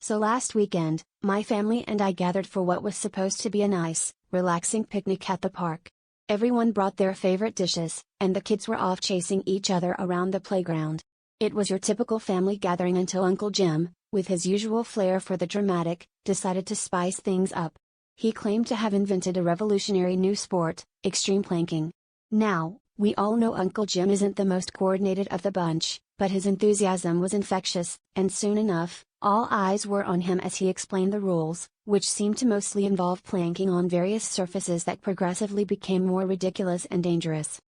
So last weekend, my family and I gathered for what was supposed to be a nice, relaxing picnic at the park. Everyone brought their favorite dishes, and the kids were off chasing each other around the playground. It was your typical family gathering until Uncle Jim, with his usual flair for the dramatic, decided to spice things up. He claimed to have invented a revolutionary new sport, extreme planking. Now, we all know Uncle Jim isn't the most coordinated of the bunch, but his enthusiasm was infectious, and soon enough, all eyes were on him as he explained the rules, which seemed to mostly involve planking on various surfaces that progressively became more ridiculous and dangerous.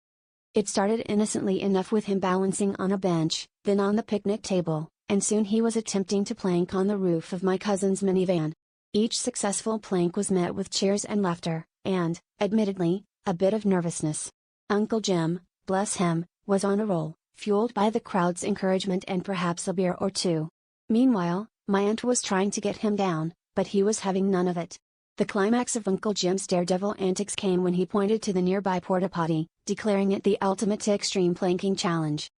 It started innocently enough with him balancing on a bench, then on the picnic table, and soon he was attempting to plank on the roof of my cousin's minivan. Each successful plank was met with cheers and laughter, and, admittedly, a bit of nervousness. Uncle Jim, bless him, was on a roll, fueled by the crowd's encouragement and perhaps a beer or two. Meanwhile, my aunt was trying to get him down, but he was having none of it. The climax of Uncle Jim's daredevil antics came when he pointed to the nearby porta potty, declaring it the ultimate extreme planking challenge.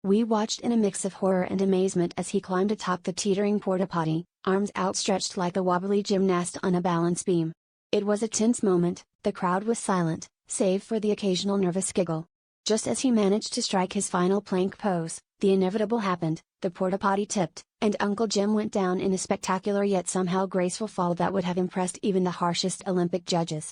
We watched in a mix of horror and amazement as he climbed atop the teetering porta potty, arms outstretched like a wobbly gymnast on a balance beam. It was a tense moment. The crowd was silent, save for the occasional nervous giggle. Just as he managed to strike his final plank pose, the inevitable happened. The porta potty tipped, and Uncle Jim went down in a spectacular yet somehow graceful fall that would have impressed even the harshest Olympic judges.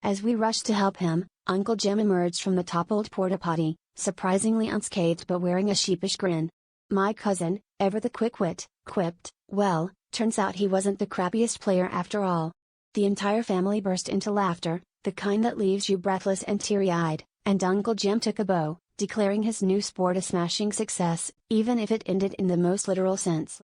As we rushed to help him, Uncle Jim emerged from the toppled porta potty, surprisingly unscathed but wearing a sheepish grin. My cousin, ever the quick-wit, quipped, "Well, turns out he wasn't the crappiest player after all." The entire family burst into laughter, the kind that leaves you breathless and teary-eyed, and Uncle Jim took a bow, declaring his new sport a smashing success, even if it ended in the most literal sense.